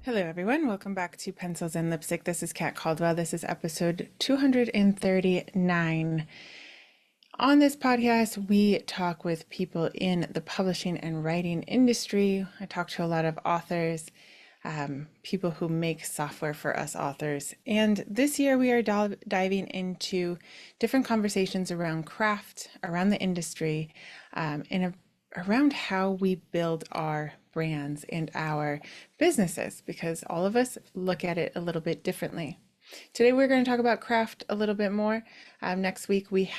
Hello, everyone. Welcome back to Pencils and Lipstick. This is Kat Caldwell. This is episode 239. On this podcast, we talk with people in the publishing and writing industry. I talk to a lot of authors, people who make software for us authors. And this year, we are diving into different conversations around craft, around the industry, around how we build our brands and our businesses, because all of us look at it a little bit differently. Today we're going to talk about craft a little bit more. Next week we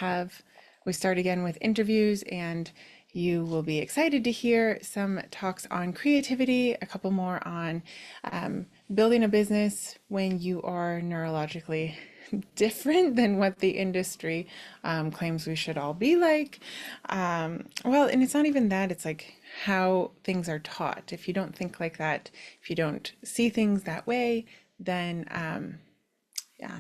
start again with interviews, and you will be excited to hear some talks on creativity, a couple more on building a business when you are neurologically different than what the industry claims we should all be like. Well, and it's not even that, it's like how things are taught. If you don't think like that, if you don't see things that way, then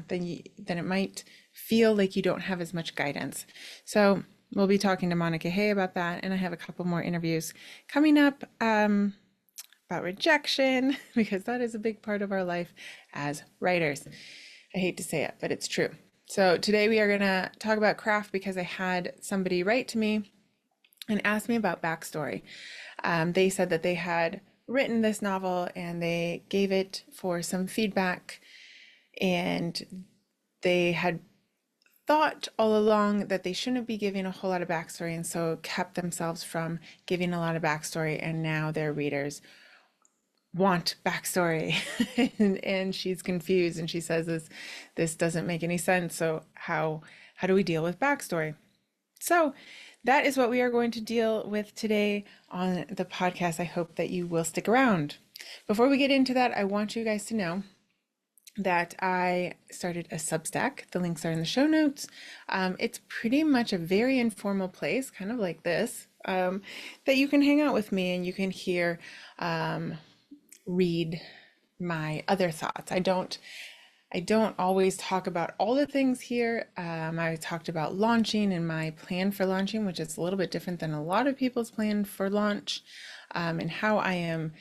then it might feel like you don't have as much guidance. So we'll be talking to Monica Hay about that, and I have a couple more interviews coming up about rejection, because that is a big part of our life as writers. I hate to say it, but it's true. So today we are going to talk about craft because I had somebody write to me and ask me about backstory. They said that they had written this novel and they gave it for some feedback, and they had thought all along that they shouldn't be giving a whole lot of backstory, and so kept themselves from giving a lot of backstory, and now their readers want backstory. and she's confused, and she says this doesn't make any sense. So how do we deal with backstory? So that is what we are going to deal with today on the podcast. I hope that you will stick around. Before we get into that, I want you guys to know that I started a Substack. The links are in the show notes. It's pretty much a very informal place, kind of like this, that you can hang out with me and you can hear read my other thoughts. I don't always talk about all the things here. I talked about launching and my plan for launching, which is a little bit different than a lot of people's plan for launch, and how I am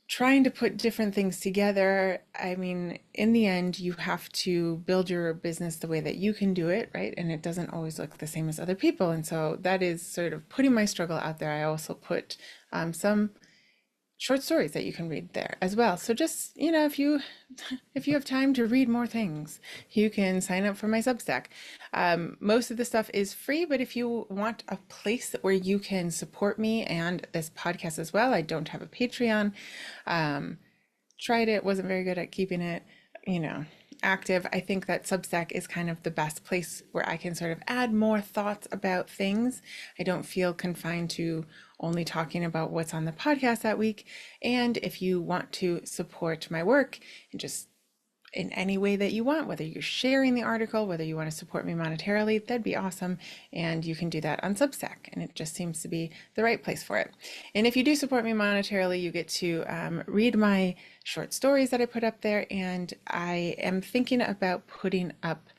trying to put different things together. I mean, in the end, you have to build your business the way that you can do it, right? And it doesn't always look the same as other people. And so that is sort of putting my struggle out there. I also put some short stories that you can read there as well. So just, if you have time to read more things, you can sign up for my Substack. Most of the stuff is free, but if you want a place where you can support me and this podcast as well, I don't have a Patreon. Tried it, wasn't very good at keeping it, active. I think that Substack is kind of the best place where I can sort of add more thoughts about things. I don't feel confined to only talking about what's on the podcast that week. And if you want to support my work and just in any way that you want, whether you're sharing the article, whether you want to support me monetarily, that'd be awesome. And you can do that on Substack, and it just seems to be the right place for it. And if you do support me monetarily, you get to read my short stories that I put up there. And I am thinking about putting up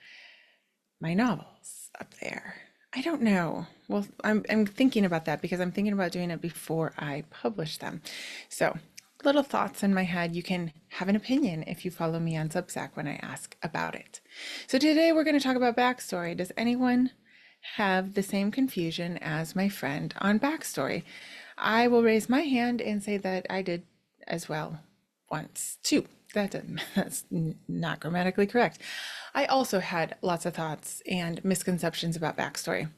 my novels up there. I don't know. Well, I'm thinking about that because I'm thinking about doing it before I publish them. So little thoughts in my head. You can have an opinion if you follow me on Substack when I ask about it. So today we're going to talk about backstory. Does anyone have the same confusion as my friend on backstory? I will raise my hand and say that I did as well once too. That's not grammatically correct. I also had lots of thoughts and misconceptions about backstory.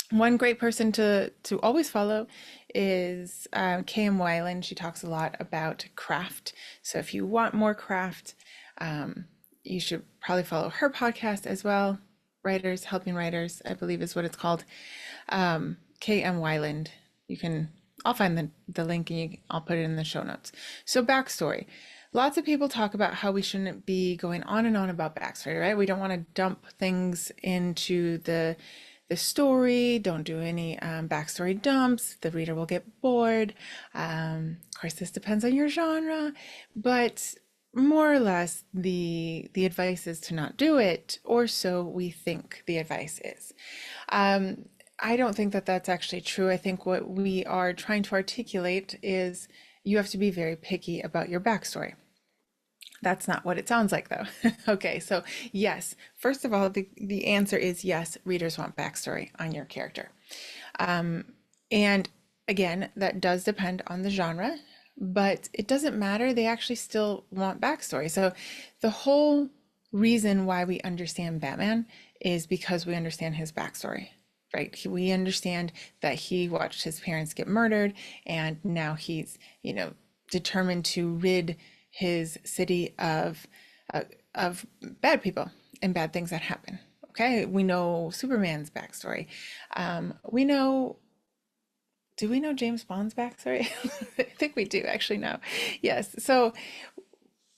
One great person to always follow is K.M. Weiland. She talks a lot about craft. So if you want more craft, you should probably follow her podcast as well. Writers Helping Writers, I believe is what it's called. K.M. Weiland. I'll find the link and I'll put it in the show notes. So backstory. Lots of people talk about how we shouldn't be going on and on about backstory, right? We don't want to dump things into the story. Don't do any backstory dumps. The reader will get bored. Of course, this depends on your genre, but more or less the advice is to not do it, or so we think the advice is. I don't think that that's actually true. I think what we are trying to articulate is you have to be very picky about your backstory. That's not what it sounds like, though. Okay, so yes, first of all, the answer is yes, readers want backstory on your character. And again, that does depend on the genre, but it doesn't matter. They actually still want backstory. So the whole reason why we understand Batman is because we understand his backstory, right? We understand that he watched his parents get murdered and now he's, determined to rid his city of bad people and bad things that happen. Okay, we know Superman's backstory. We know do we know James Bond's backstory? I think we do actually know. Yes. So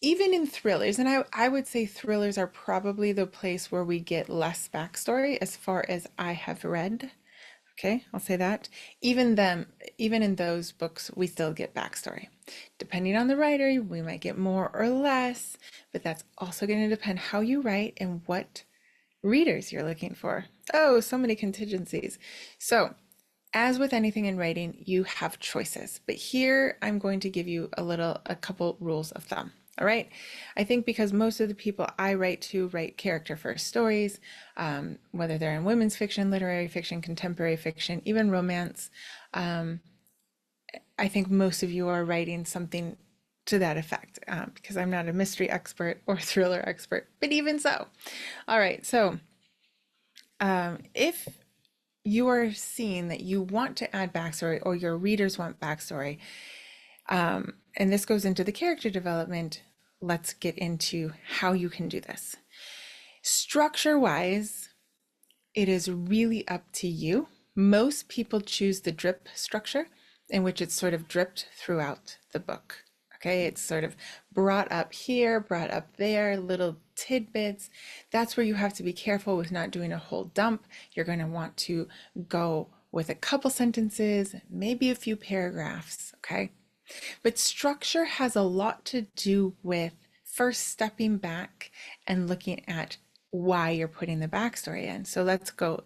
even in thrillers, and I would say thrillers are probably the place where we get less backstory as far as I have read. Okay, I'll say that. Even in those books, we still get backstory. Depending on the writer, we might get more or less, but that's also going to depend how you write and what readers you're looking for. Oh, so many contingencies. So as with anything in writing, you have choices, but here I'm going to give you a couple rules of thumb. All right. I think because most of the people I write to write character first stories, whether they're in women's fiction, literary fiction, contemporary fiction, even romance. I think most of you are writing something to that effect, because I'm not a mystery expert or thriller expert, but even so. All right. So if you are seeing that you want to add backstory or your readers want backstory, and this goes into the character development, let's get into how you can do this. Structure wise, it is really up to you. Most people choose the drip structure, in which it's sort of dripped throughout the book. Okay, it's sort of brought up here, brought up there, little tidbits. That's where you have to be careful with not doing a whole dump. You're going to want to go with a couple sentences, maybe a few paragraphs. Okay, but structure has a lot to do with first stepping back and looking at why you're putting the backstory in. So let's go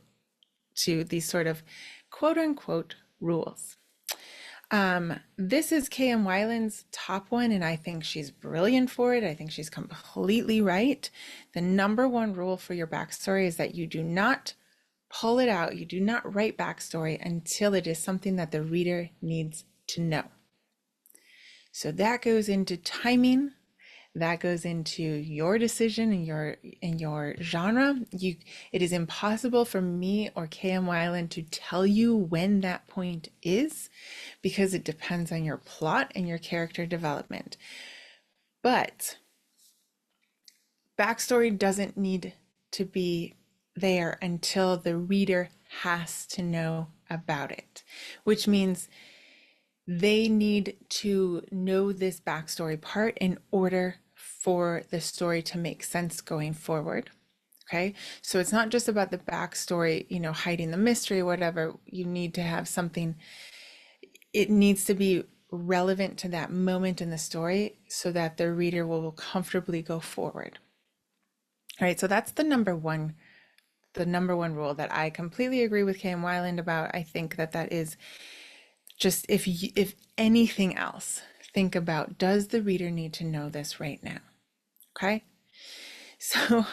to these sort of quote unquote rules. This is K.M. Weiland's top one, and I think she's brilliant for it. I think she's completely right. The number one rule for your backstory is that you do not pull it out. You do not write backstory until it is something that the reader needs to know. So that goes into timing. That goes into your decision and your genre. It is impossible for me or KM Weiland to tell you when that point is, because it depends on your plot and your character development. But backstory doesn't need to be there until the reader has to know about it, which means they need to know this backstory part in order for the story to make sense going forward. Okay, so it's not just about the backstory, hiding the mystery, whatever. You need to have something, it needs to be relevant to that moment in the story so that the reader will comfortably go forward. All right, so that's the number one rule that I completely agree with K.M. Weiland about. I think that is just, if anything else, think about, does the reader need to know this right now? Okay, so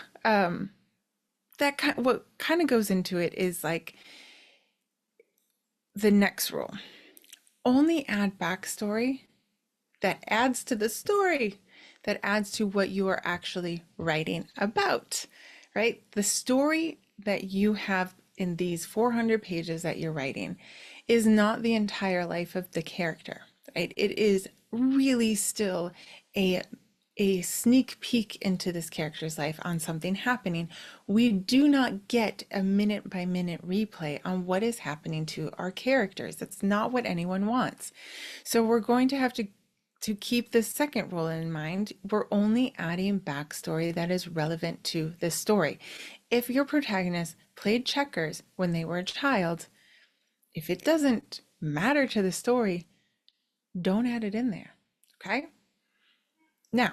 what kind of goes into it is like the next rule: only add backstory that adds to the story, that adds to what you are actually writing about, right? The story that you have in these 400 pages that you're writing is not the entire life of the character, right? It is really still a sneak peek into this character's life on something happening. We do not get a minute by minute replay on what is happening to our characters. That's not what anyone wants. So we're going to have to keep the second rule in mind. We're only adding backstory that is relevant to the story. If your protagonist played checkers when they were a child, if it doesn't matter to the story, don't add it in there. Okay? Now,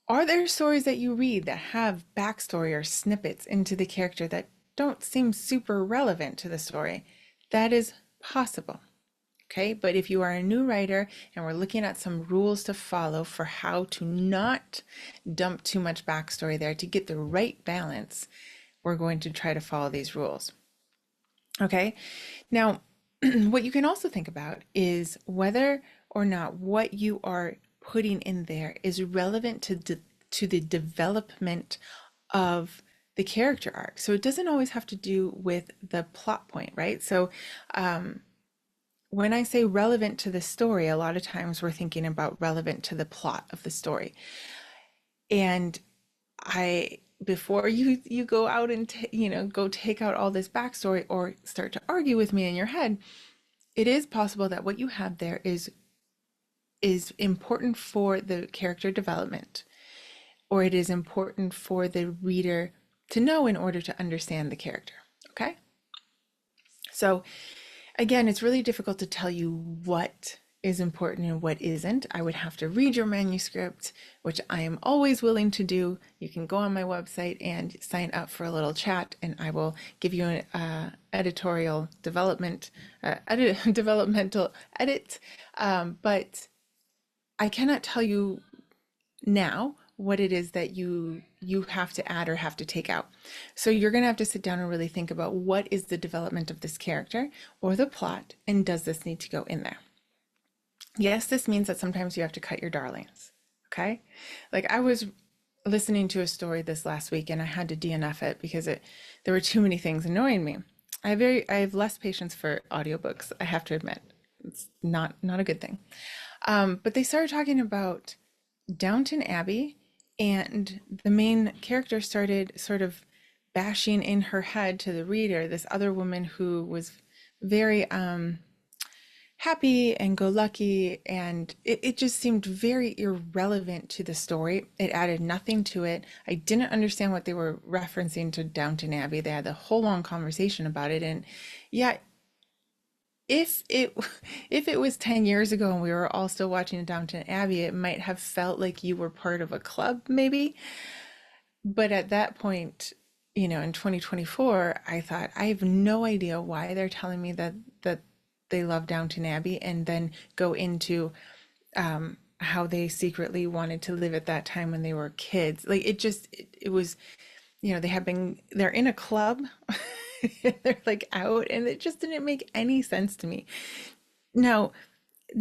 are there stories that you read that have backstory or snippets into the character that don't seem super relevant to the story? That is possible. Okay, but if you are a new writer and we're looking at some rules to follow for how to not dump too much backstory there to get the right balance, we're going to try to follow these rules. Okay, now what you can also think about is whether or not what you are putting in there is relevant to the development of the character arc. So it doesn't always have to do with the plot point, right? So when I say relevant to the story, a lot of times we're thinking about relevant to the plot of the story. And I before you go out and go take out all this backstory or start to argue with me in your head, it is possible that what you have there is important for the character development, or it is important for the reader to know in order to understand the character. Okay? So again, it's really difficult to tell you what is important and what isn't. I would have to read your manuscript, which I am always willing to do. You can go on my website and sign up for a little chat, and I will give you an editorial development, developmental edit. But I cannot tell you now what it is that you have to add or have to take out. So you're going to have to sit down and really think about what is the development of this character or the plot, and does this need to go in there? Yes, this means that sometimes you have to cut your darlings. Okay? Like I was listening to a story this last week and I had to DNF it because there were too many things annoying me. I have less patience for audiobooks, I have to admit. It's not a good thing. But they started talking about Downton Abbey, and the main character started sort of bashing in her head to the reader this other woman who was very happy and go lucky, and it just seemed very irrelevant to the story. It added nothing to it. I didn't understand what they were referencing to Downton Abbey. They had a whole long conversation about it, and yeah, if it was 10 years ago and we were all still watching Downton Abbey, it might have felt like you were part of a club, maybe. But at that point, in 2024, I thought, I have no idea why they're telling me that they love Downton Abbey and then go into how they secretly wanted to live at that time when they were kids. Like it was, they're in a club. They're like out, and it just didn't make any sense to me. Now,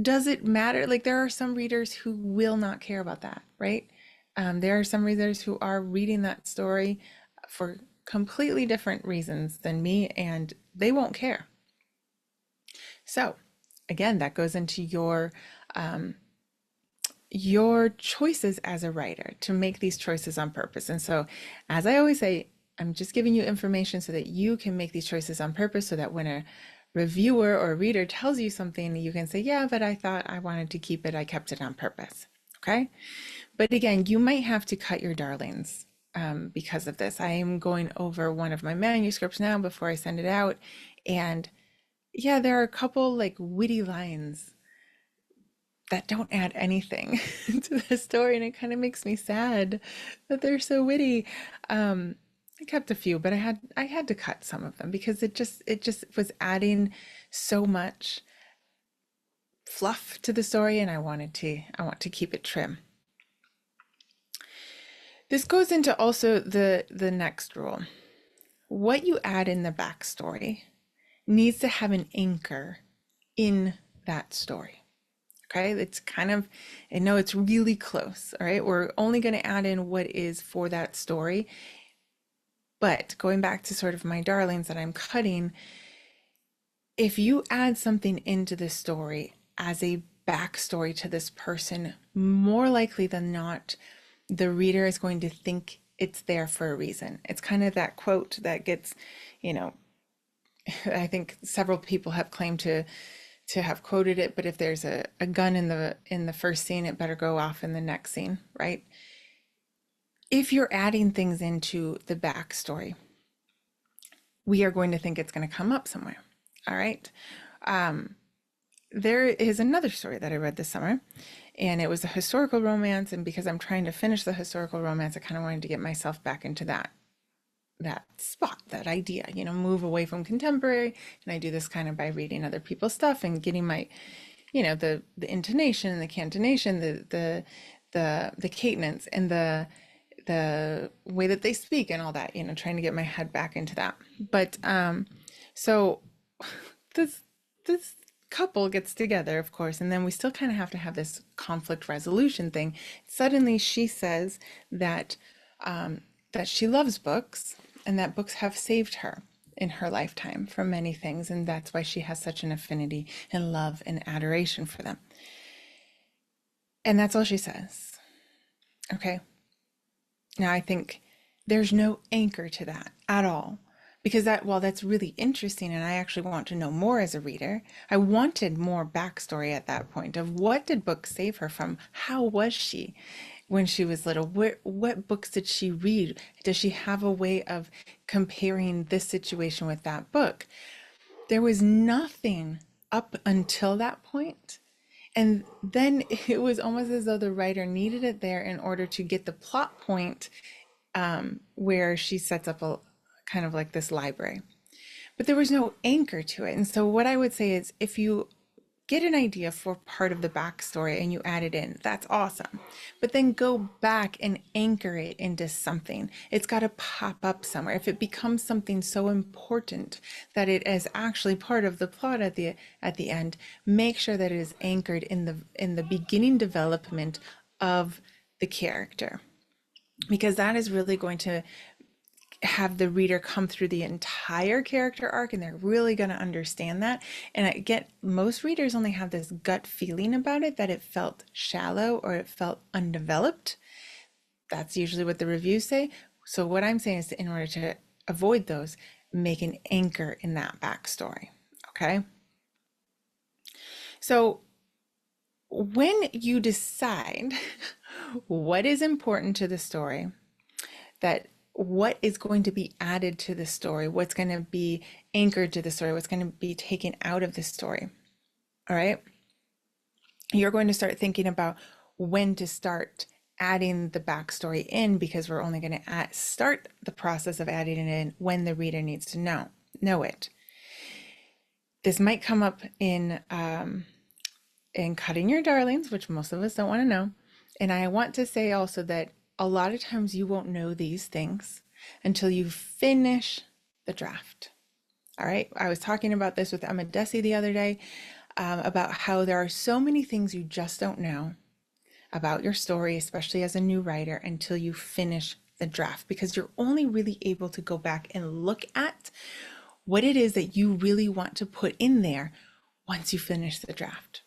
does it matter? Like there are some readers who will not care about that, right? There are some readers who are reading that story for completely different reasons than me, and they won't care. So again, that goes into your choices as a writer to make these choices on purpose. And so, as I always say, I'm just giving you information so that you can make these choices on purpose, so that when a reviewer or a reader tells you something, you can say, yeah, but I thought I wanted to keep it. I kept it on purpose. Okay. But again, you might have to cut your darlings because of this. I am going over one of my manuscripts now before I send it out. And yeah, there are a couple like witty lines that don't add anything to the story, and it kind of makes me sad that they're so witty. I kept a few, but I had to cut some of them because it just was adding so much fluff to the story, and I want to keep it trim. This goes into also the next rule. What you add in the backstory needs to have an anchor in that story. Okay, it's kind of, I know it's really close. All right, we're only going to add in what is for that story. But going back to sort of my darlings that I'm cutting, if you add something into the story as a backstory to this person, more likely than not, the reader is going to think it's there for a reason. It's kind of that quote that gets, I think several people have claimed to have quoted it, but if there's a gun in the first scene, it better go off in the next scene, right? If you're adding things into the backstory, we are going to think it's going to come up somewhere. All right. There is another story that I read this summer, and it was a historical romance. And because I'm trying to finish the historical romance, I kind of wanted to get myself back into that. spot, that idea, move away from contemporary. And I do this kind of by reading other people's stuff and getting my, the intonation and the cantonation, the cadence and the way that they speak and all that, trying to get my head back into that. But so this this couple gets together, of course, and then we still kind of have to have this conflict resolution thing. Suddenly she says that that she loves books and that books have saved her in her lifetime from many things, and that's why she has such an affinity and love and adoration for them. And that's all she says. Okay. Now I think there's no anchor to that at all. Because while that's really interesting, and I actually want to know more as a reader, I wanted more backstory at that point of what did books save her from? How was she when she was little? What books did she read? Does she have a way of comparing this situation with that book? There was nothing up until that point. And then it was almost as though the writer needed it there in order to get the plot point, where she sets up a kind of like this library. But there was no anchor to it. And so what I would say is if you get an idea for part of the backstory and you add it in, that's awesome. But then go back and anchor it into something. It's got to pop up somewhere. If it becomes something so important that it is actually part of the plot at the end, make sure that it is anchored in the beginning development of the character, because that is really going to have the reader come through the entire character arc, and they're really going to understand that. And I get most readers only have this gut feeling about it, that it felt shallow or it felt undeveloped. That's usually what the reviews say. So what I'm saying is, in order to avoid those, make an anchor in that backstory. Okay. So when you decide what is important to the story, that what is going to be added to the story, what's going to be anchored to the story, what's going to be taken out of the story, all right, you're going to start thinking about when to start adding the backstory in, because we're only going to start the process of adding it in when the reader needs to know it. This might come up in Cutting Your Darlings, which most of us don't want to know. And I want to say also that a lot of times you won't know these things until you finish the draft. All right. I was talking about this with Emma Desi the other day, about how there are so many things you just don't know about your story, especially as a new writer, until you finish the draft, because you're only really able to go back and look at what it is that you really want to put in there once you finish the draft.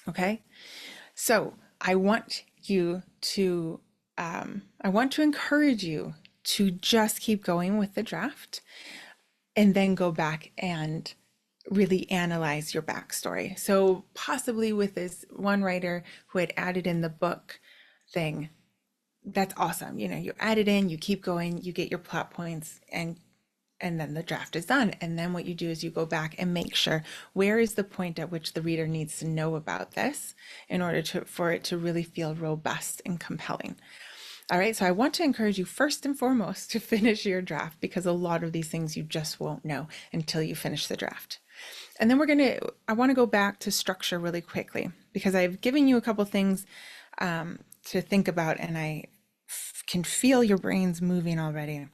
Okay. So I want to encourage you to just keep going with the draft, and then go back and really analyze your backstory. So possibly with this one writer who had added in the book thing, that's awesome. You add it in, you keep going, you get your plot points, and then the draft is done. And then what you do is you go back and make sure, where is the point at which the reader needs to know about this in order for it to really feel robust and compelling. All right, so I want to encourage you first and foremost to finish your draft, because a lot of these things you just won't know until you finish the draft. And then I want to go back to structure really quickly, because I've given you a couple things to think about, and I can feel your brains moving already.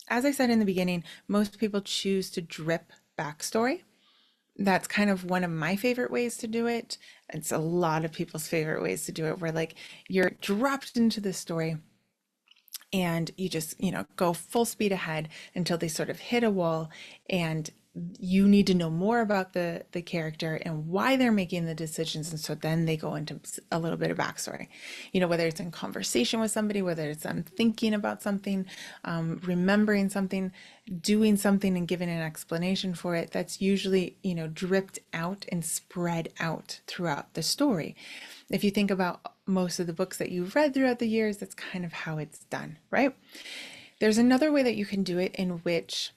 As I said in the beginning, most people choose to drip backstory. That's kind of one of my favorite ways to do it. It's a lot of people's favorite ways to do it, where like you're dropped into the story and you just, go full speed ahead until they sort of hit a wall, and you need to know more about the character and why they're making the decisions. And so then they go into a little bit of backstory, whether it's in conversation with somebody, whether it's them thinking about something, remembering something, doing something and giving an explanation for it. That's usually, dripped out and spread out throughout the story. If you think about most of the books that you've read throughout the years, that's kind of how it's done, right? There's another way that you can do it, in which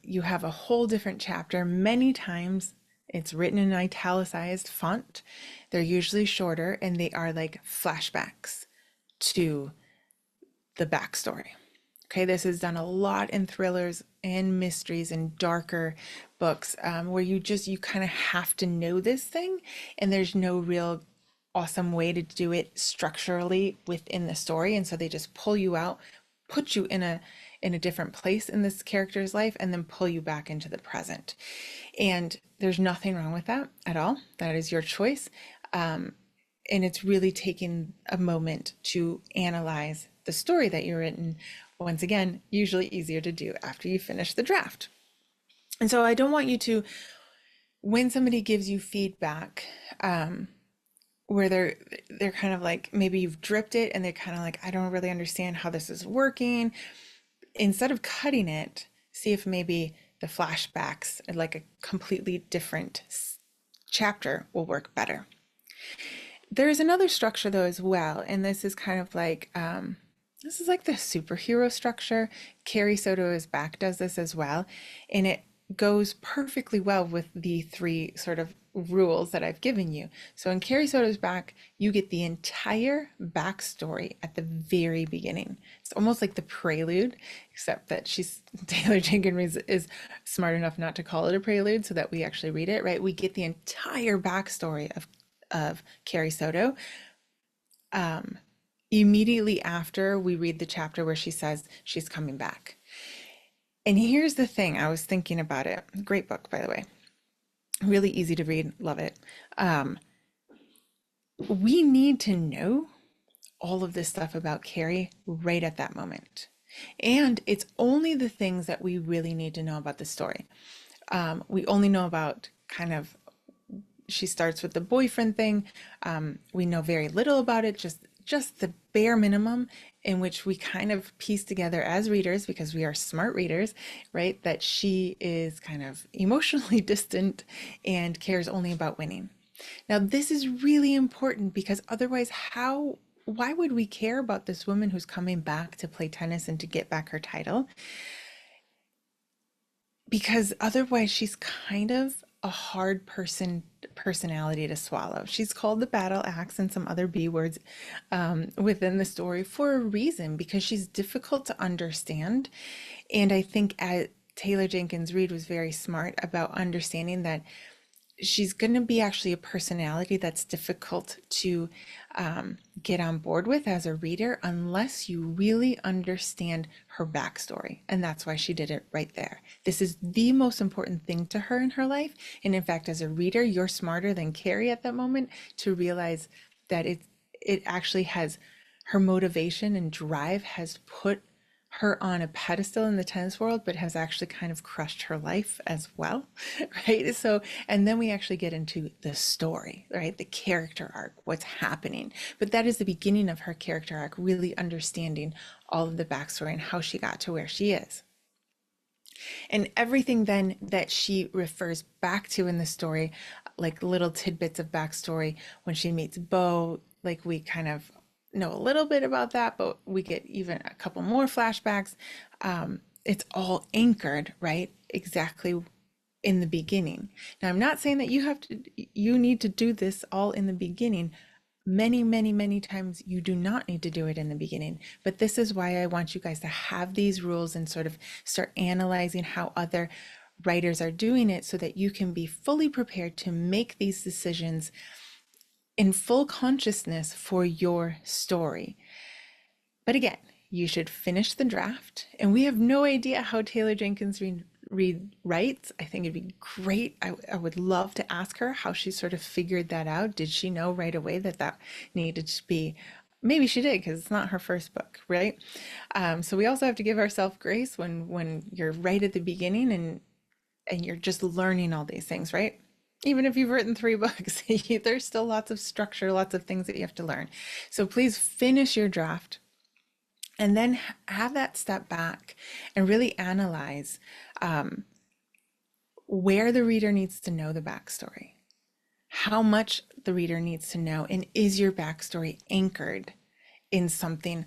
you have a whole different chapter. Many times it's written in italicized font. They're usually shorter, and they are like flashbacks to the backstory. Okay, this is done a lot in thrillers and mysteries and darker books, where you kind of have to know this thing, and there's no real awesome way to do it structurally within the story, and so they just pull you out, put you in a different place in this character's life, and then pull you back into the present. And there's nothing wrong with that at all. That is your choice. And it's really taking a moment to analyze the story that you're written. Once again, usually easier to do after you finish the draft. And so I don't want you to, when somebody gives you feedback, where they're kind of like, maybe you've dripped it and they're kind of like, I don't really understand how this is working. Instead of cutting it, see if maybe the flashbacks, like a completely different chapter, will work better. There's another structure though as well, and this is kind of like this is like the superhero structure. Carrie Soto's Back does this as well, and it goes perfectly well with the three sort of rules that I've given you. So in Carrie Soto's Back, you get the entire backstory at the very beginning. It's almost like the prelude, except that Taylor Jenkins is smart enough not to call it a prelude so that we actually read it, right? We get the entire backstory of Carrie Soto immediately after we read the chapter where she says she's coming back. And here's the thing, I was thinking about it. Great book, by the way. Really easy to read, love it. We need to know all of this stuff about Carrie right at that moment. And it's only the things that we really need to know about the story. We only know about kind of, she starts with the boyfriend thing. We know very little about it, just the bare minimum, in which we kind of piece together as readers, because we are smart readers, right? That she is kind of emotionally distant and cares only about winning. Now, this is really important because otherwise, why would we care about this woman who's coming back to play tennis and to get back her title? Because otherwise she's kind of a hard personality to swallow. She's called the battle axe and some other B words within the story for a reason, because she's difficult to understand. And I think Taylor Jenkins Reid was very smart about understanding that she's going to be actually a personality that's difficult to get on board with as a reader unless you really understand her backstory. And that's why she did it right there. This is the most important thing to her in her life. And in fact, as a reader, you're smarter than Carrie at that moment to realize that it actually has, her motivation and drive has put her on a pedestal in the tennis world, but has actually kind of crushed her life as well, right? So, and then we actually get into the story, right? The character arc, what's happening. But that is the beginning of her character arc, really understanding all of the backstory and how she got to where she is. And everything then that she refers back to in the story, like little tidbits of backstory when she meets Bo, like we kind of know a little bit about that, but we get even a couple more flashbacks. It's all anchored, right? Exactly in the beginning. Now, I'm not saying that you need to do this all in the beginning. Many, many, many times you do not need to do it in the beginning, but this is why I want you guys to have these rules and sort of start analyzing how other writers are doing it so that you can be fully prepared to make these decisions in full consciousness for your story. But again, you should finish the draft, and we have no idea how Taylor Jenkins Reid writes. I think it'd be great. I would love to ask her how she sort of figured that out. Did she know right away that needed to be, maybe she did, because it's not her first book, right? So we also have to give ourselves grace when you're right at the beginning and you're just learning all these things, right? Even if you've written 3 books, there's still lots of structure, lots of things that you have to learn. So please finish your draft and then have that step back and really analyze where the reader needs to know the backstory, how much the reader needs to know, and is your backstory anchored in something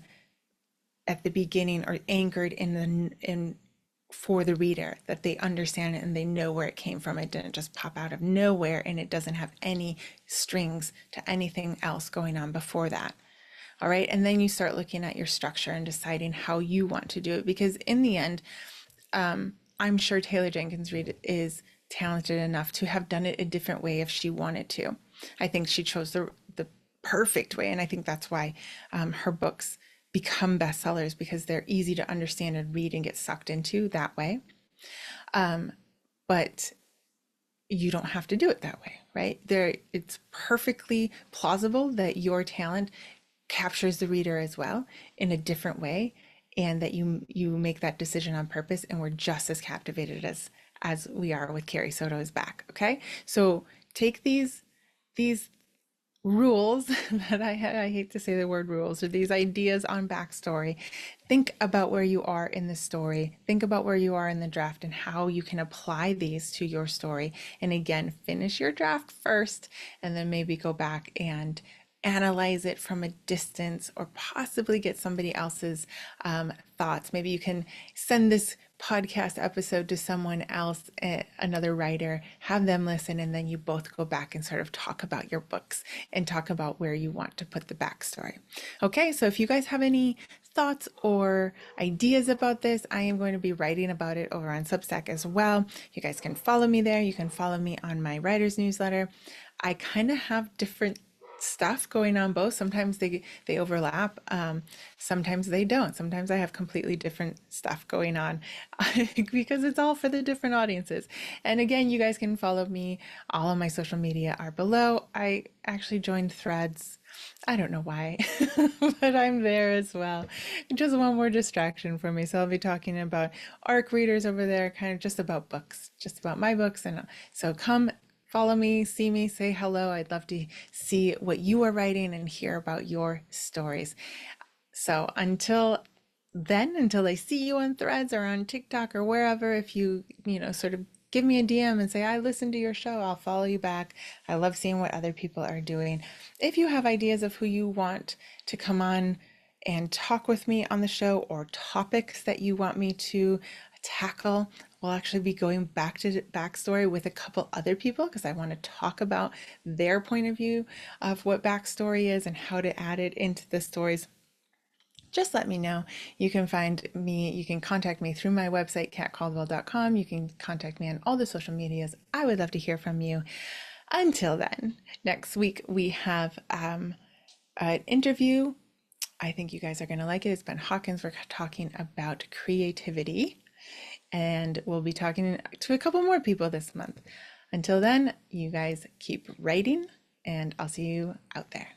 at the beginning or anchored in for the reader, that they understand it and they know where it came from. It didn't just pop out of nowhere, and it doesn't have any strings to anything else going on before that. All right. And then you start looking at your structure and deciding how you want to do it. Because in the end, I'm sure Taylor Jenkins Reid is talented enough to have done it a different way if she wanted to. I think she chose the perfect way. And I think that's why her books become bestsellers because they're easy to understand and read and get sucked into that way. But you don't have to do it that way, right? It's perfectly plausible that your talent captures the reader as well in a different way, and that you make that decision on purpose, and we're just as captivated as we are with Carrie Soto's back. Okay, so take these rules that I hate to say the word rules, or these ideas on backstory. Think about where you are in the story. Think about where you are in the draft and how you can apply these to your story. And again, finish your draft first and then maybe go back and analyze it from a distance, or possibly get somebody else's thoughts. Maybe you can send this podcast episode to someone else, another writer, have them listen, and then you both go back and sort of talk about your books and talk about where you want to put the backstory. Okay, so if you guys have any thoughts or ideas about this, I am going to be writing about it over on Substack as well. You guys can follow me there. You can follow me on my writer's newsletter. I kind of have different stuff going on both. Sometimes they overlap, sometimes they don't. Sometimes I have completely different stuff going on because it's all for the different audiences. And again, you guys can follow me. All of my social media are below. I actually joined Threads. I don't know why, but I'm there as well. Just one more distraction for me. So I'll be talking about ARC readers over there, kind of just about books, just about my books. And so come follow me, see me, say hello. I'd love to see what you are writing and hear about your stories. So until then, until I see you on Threads or on TikTok or wherever, if sort of give me a DM and say, I listened to your show, I'll follow you back. I love seeing what other people are doing. If you have ideas of who you want to come on and talk with me on the show, or topics that you want me to tackle, we'll actually be going back to backstory with a couple other people because I want to talk about their point of view of what backstory is and how to add it into the stories. Just let me know. You can find me, you can contact me through my website, katcaldwell.com. You can contact me on all the social medias. I would love to hear from you. Until then, next week we have an interview. I think you guys are going to like it. It's Ben Hawkins. We're talking about creativity, and we'll be talking to a couple more people this month. Until then, you guys keep writing, and I'll see you out there.